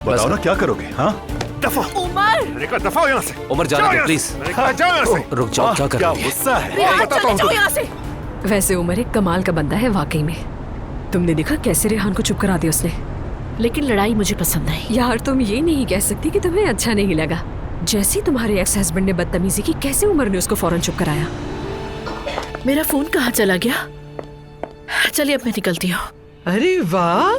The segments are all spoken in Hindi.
बताओ ना क्या करोगे? हाँ दफा उमर, दफा यहाँ से। उमर जाने दो प्लीज। जाओ यहाँ से। रुक जाओ, क्या कर क्या रही है? गुस्सा है? बताता चले हूँ जाओ तुम्हें। यहाँ से। वैसे उमर एक कमाल का बंदा है वाकई में। तुमने देखा कैसे रेहान को चुप करा दिया उसने। लेकिन लड़ाई मुझे पसंद आई। यार तुम ये नहीं कह सकती कि तुम्हें अच्छा नहीं लगा। जैसे ही तुम्हारे एक्स हस्बैंड ने बदतमीजी की, कैसे उमर ने उसको फौरन चुप कराया। मेरा फोन कहाँ चला गया? चलिए अब मैं निकलती हूँ। अरे वाह,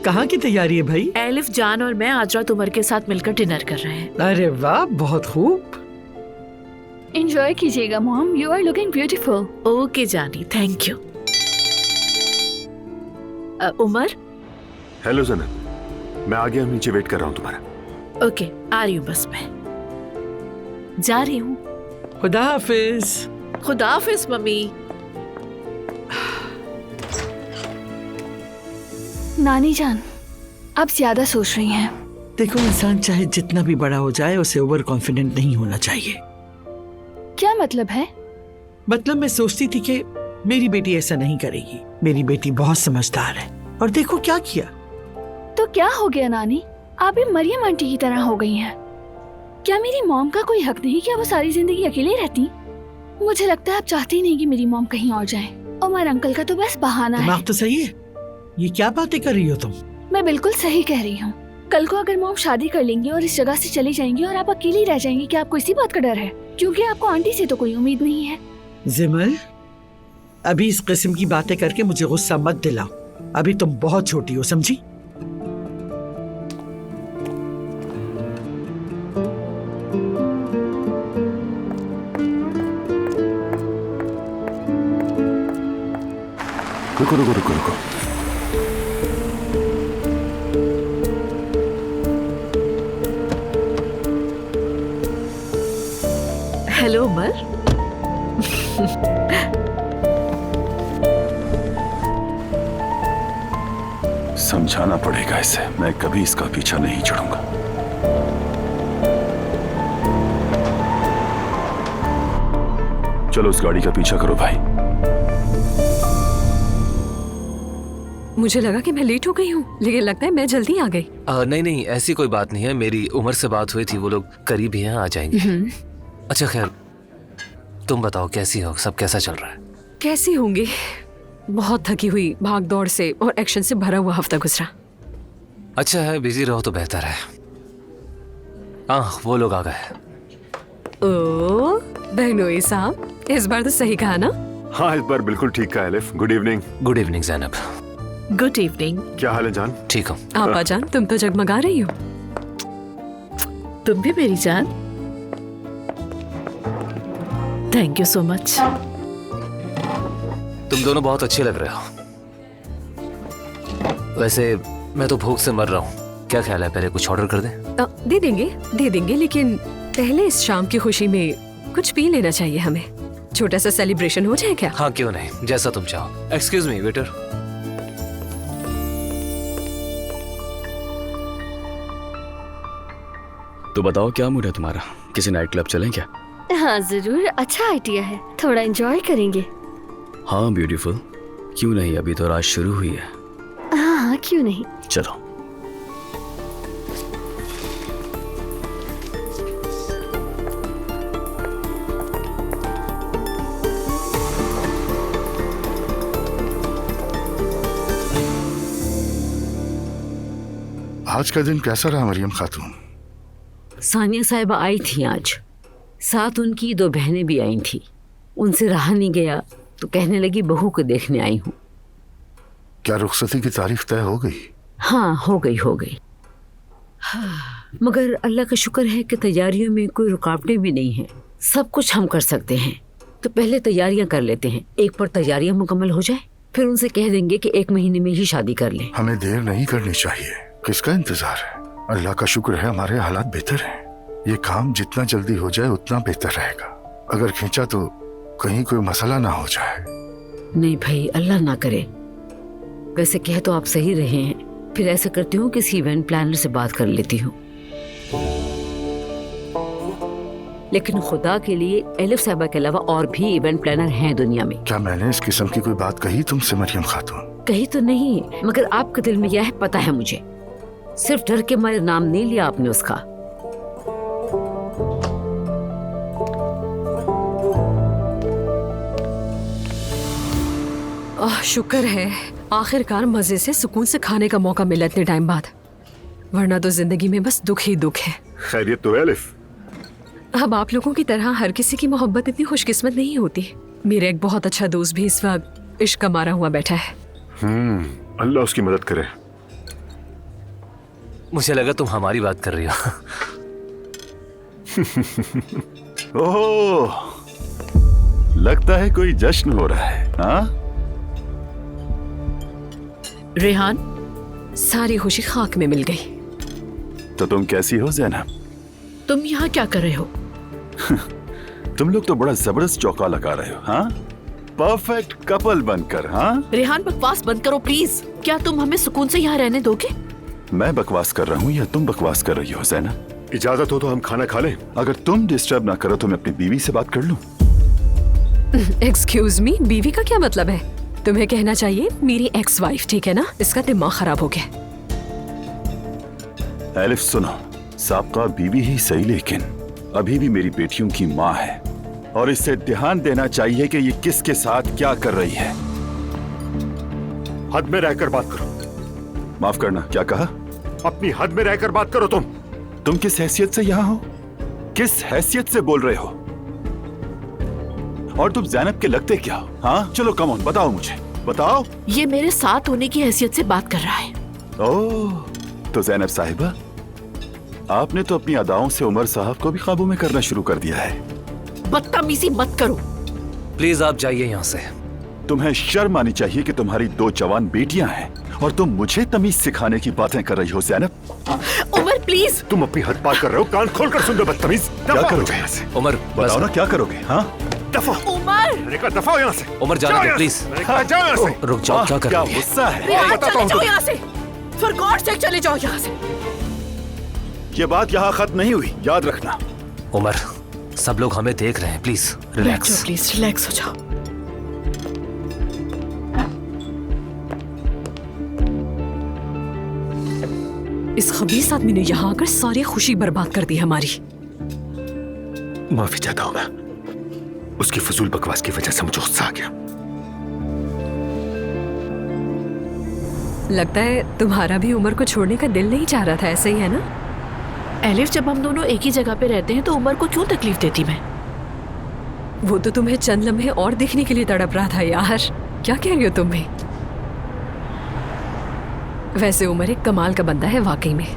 कहाँ की तैयारी है भाई? एलिफ, जान और मैं आज रात उमर के साथ मिलकर डिनर कर रहे हैं। अरे वाह, बहुत खूब। एंजॉय कीजिएगा mom, you are looking beautiful. Okay जानी, थैंक यू। उमर, हेलो जनाब, मैं आ गया, नीचे वेट कर रहा हूँ तुम्हारा। ओके आ रही हूँ, बस मैं जा रही हूँ। खुदा हाफिज। खुदा हाफिज मम्मी। नानी जान, आप ज्यादा सोच रही हैं। देखो, इंसान चाहे जितना भी बड़ा हो जाए उसे ओवर कॉन्फिडेंट नहीं होना चाहिए। क्या मतलब है? मतलब मैं सोचती थी कि मेरी बेटी ऐसा नहीं करेगी। मेरी बेटी बहुत समझदार है और देखो क्या किया। तो क्या हो गया नानी, आप भी मरियम आंटी की तरह हो गई हैं। क्या मेरी मॉम का कोई हक नहीं? क्या वो सारी जिंदगी अकेले रहती? मुझे लगता है आप चाहती नहीं कि मेरी मॉम कहीं और जाए। उमर अंकल का तो बस बहाना है। दिमाग तो सही है। ये क्या बातें कर रही हो तुम? मैं बिल्कुल सही कह रही हूँ। कल को अगर मॉम शादी कर लेंगी और इस जगह से चली जाएंगी और आप अकेली रह जाएंगी, क्या आपको इसी बात का डर है? क्योंकि आपको आंटी से तो कोई उम्मीद नहीं है। जिमल, अभी इस किस्म की बातें करके मुझे गुस्सा मत दिलाओ। अभी तुम बहुत छोटी हो, समझी? रुको रुको रुको रुको। हेलो उमर। समझाना पड़ेगा इसे, मैं कभी इसका पीछा नहीं छोड़ूंगा। चलो उस गाड़ी का पीछा करो भाई। मुझे लगा कि मैं लेट हो गई हूँ, लेकिन लगता है मैं जल्दी आ गई। नहीं नहीं, ऐसी कोई बात नहीं है। मेरी उमर से बात हुई थी, वो लोग करीब ही हैं, आ जाएंगे। अच्छा खैर, तुम बताओ कैसी हो, सब कैसा चल रहा है? कैसी होंगी, बहुत थकी हुई, भाग दौड़ से और एक्शन से भरा हुआ हफ्ता गुजरा। अच्छा है, बिजी रहो तो बेहतर है। हाँ, वो लोग आ गए। ओ बहनोई साहब, इस बार तो सही कहा ना? हाँ, इस बार बिल्कुल ठीक कहा elif. Good evening. Good evening Zainab. Good evening. क्या हाल है जान? ठीक हो? आपा जान, तुम तो जगमगा रही हो। तुम भी मेरी जान। Thank you so much. तुम दोनों बहुत अच्छे लग रहे हो। वैसे मैं तो भूख से मर रहा हूँ, क्या ख्याल है पहले कुछ ऑर्डर कर दें? दे देंगे, लेकिन पहले इस शाम की खुशी में कुछ पी लेना चाहिए हमें। छोटा सा सेलिब्रेशन हो जाए क्या? हाँ क्यों नहीं, जैसा तुम चाहो। Excuse me waiter. तो बताओ क्या मूड है तुम्हारा? किसी नाइट क्लब चलें क्या? हाँ जरूर, अच्छा आइडिया है, थोड़ा एंजॉय करेंगे। हाँ ब्यूटीफुल, क्यों नहीं, अभी तो रात शुरू हुई है। हाँ क्यों नहीं। चलो। आज का दिन कैसा रहा मरियम खातून? सानिया साहिबा आई थी आज, साथ उनकी 2 बहनें भी आई थी। उनसे रहा नहीं गया तो कहने लगी बहू को देखने आई हूँ। क्या रुखसती की तारीख तय हो गई? हाँ हो गई। मगर अल्लाह का शुक्र है कि तैयारियों में कोई रुकावटें भी नहीं हैं। सब कुछ हम कर सकते हैं। तो पहले तैयारियां कर लेते हैं, एक पर तैयारियां मुकम्मल हो जाए, फिर उनसे कह देंगे कि 1 महीने में ही शादी कर लें। हमें देर नहीं करनी चाहिए। किसका इंतजार है? अल्लाह का शुक्र है हमारे हालात बेहतर हैं। ये काम जितना जल्दी हो जाए उतना बेहतर रहेगा। अगर खींचा तो कहीं कोई मसला ना हो जाए। नहीं भाई, अल्लाह ना करे। वैसे कह तो आप सही रहे हैं, फिर ऐसा करती हूँ किसी इवेंट प्लानर से बात कर लेती हूँ। लेकिन खुदा के लिए एलिफ साहिबा के अलावा और भी इवेंट प्लानर हैं दुनिया में। क्या मैंने इस किस्म की कोई बात कही तुमसे मरियम खातून? कही तो नहीं, मगर आपके दिल में यह है, पता है मुझे। सिर्फ डर के मारे नाम नहीं लिया आपने उसका। शुक्र है आखिरकार मजे से सुकून से खाने का मौका मिला इतने टाइम बाद, वरना तो जिंदगी में बस दुख ही दुख है। खैरियत तो है अलिफ? अब आप लोगों की तरह हर किसी की मोहब्बत इतनी खुशकिस्मत नहीं होती। मेरा एक बहुत अच्छा दोस्त भी इस वक्त इश्क का मारा हुआ बैठा है। अल्लाह उसकी मदद करे। मुझे लगा तुम हमारी बात कर रही हो। ओह, लगता है कोई जश्न हो रहा है। हाँ, रेहान, सारी खुशी खाक में मिल गई। तो तुम कैसी हो ज़ैनब? तुम यहाँ क्या कर रहे हो? तुम लोग तो बड़ा जबरदस्त चौका लगा रहे हो। हाँ, परफेक्ट कपल बनकर। हाँ, रेहान बकवास बंद करो प्लीज। क्या तुम हमें सुकून से यहाँ रहने दोगे? मैं बकवास कर रहा हूँ या तुम बकवास कर रही हो ज़ैनब? इजाजत हो तो हम खाना खा लें। अगर तुम डिस्टर्ब ना करो तो मैं अपनी बीवी से बात कर लूं। एक्सक्यूज मी, बीवी का क्या मतलब है? तुम्हें कहना चाहिए मेरी एक्स वाइफ, ठीक है ना? इसका दिमाग खराब हो गया। एलिफ सुनो, साबका बीवी ही सही लेकिन अभी भी मेरी बेटियों की माँ है और इससे ध्यान देना चाहिए कि ये किसके साथ क्या कर रही है। हद में रहकर बात करो। माफ करना, क्या कहा? अपनी हद में रहकर बात करो। तुम किस हैसियत से यहाँ हो? किस हैसियत से बोल रहे हो? और तुम ज़ैनब के लगते क्या हो? हाँ, चलो कम ऑन, बताओ मुझे, बताओ। ये मेरे साथ होने की हैसियत से बात कर रहा है। ओह, तो ज़ैनब साहिबा, आपने तो अपनी अदाओं से उमर साहब को भी काबू में करना शुरू कर दिया है। बदतमीजी मत करो। प्लीज आप जाइए यहाँ से। तुम्हें शर्म आनी चाहिए कि तुम्हारी 2 जवान बेटियां हैं और तुम मुझे तमीज सिखाने की बातें कर रही हो ज़ैनब। उमर प्लीज। तुम अपनी हद पार कर रहे हो। कान खोलकर सुन लो बदतमीज। क्या करोगे यहाँ से? उमर बताओ ना, क्या करोगे? हाँ, दफा। उमर, मैंने कहा दफा हो यहाँ से। उमर जाने दो प्लीज। मैंने कहा जाओ यहाँ से। रुक जाओ, क्या कर क्या रही है? गुस्सा है? रेहान बताता चले हूँ जाओ तुम्हें। यहाँ से। फॉर गॉड सेक चले जाओ यहाँ से। ये बात यहाँ खत्म नहीं हुई, याद रखना। उमर, सब लोग हमें देख रहे हैं, प्लीज रिलैक्स। प्लीज रिलैक्स हो जाओ। इस खबीस आदमी ने यहाँ आकर सारी खुशी बर्बाद कर दी हमारी। माफी चाहता हूँ मैं, उसकी फजूल बकवास की वजह से मुझे गुस्सा आ गया। लगता है तुम्हारा भी उमर को छोड़ने का दिल नहीं चाह रहा था, ऐसे ही है ना? एलिफ, जब हम दोनों एक ही जगह पे रहते हैं तो उमर को क्यों तकलीफ देती मैं? वो तो तुम्हें चंद लम्हे और देखने के लिए तड़प रहा था यार। क्या कह रही हो तुम भी? वैसे उमर एक कमाल का बंदा है वाकई में।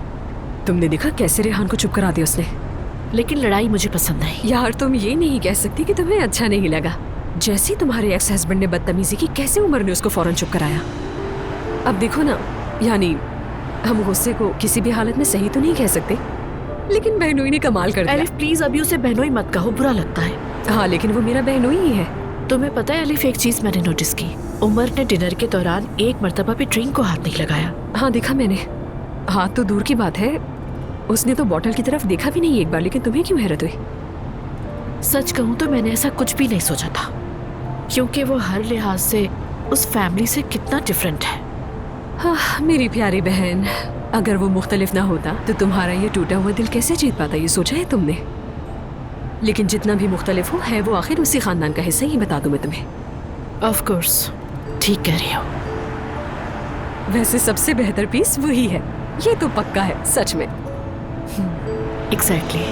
तुमने देखा कैसे रेहान को चुप करा दिया उसने। लेकिन लड़ाई मुझे पसंद नहीं। यार तुम ये नहीं कह सकती कि तुम्हें अच्छा नहीं लगा। जैसे तुम्हारे एक्स हस्बैंड ने बदतमीजी की, कैसे उमर ने उसको फौरन चुप कराया। अब देखो ना, यानी हम गुस्से को किसी भी हालत में सही तो नहीं कह सकते, लेकिन बहनोई ने कमाल कर दिया। एलिफ प्लीज अभी उसे बहनोई मत कहो, बुरा लगता है। हाँ, लेकिन वो मेरा बहनोई ही है। तुम्हें पता है एलिफ, एक चीज मैंने नोटिस की। उमर ने डिनर के दौरान एक मर्तबा भी ड्रिंक को हाथ नहीं लगाया। हाँ देखा मैंने। हाथ तो दूर की बात है, उसने तो बॉटल की तरफ देखा भी नहीं एक बार। लेकिन तुम्हें क्यों हैरत हुई? सच कहूँ तो मैंने ऐसा कुछ भी नहीं सोचा था, क्योंकि वो हर लिहाज से उस फैमिली से कितना डिफरेंट है। हाँ, मेरी प्यारी बहन, अगर वो मुख्तलिफ ना होता तो तुम्हारा ये टूटा हुआ दिल कैसे जीत पाता, ये सोचा है तुमने? लेकिन जितना भी मुख्तलिफ हो, है वो आखिर उसी खानदान का हिस्सा ही, बता दूं मैं तुम्हें। ऑफ कोर्स, ठीक कह रही हो। वैसे सबसे बेहतर पीस वही है, ये तो पक्का है सच में। एग्जैक्टली।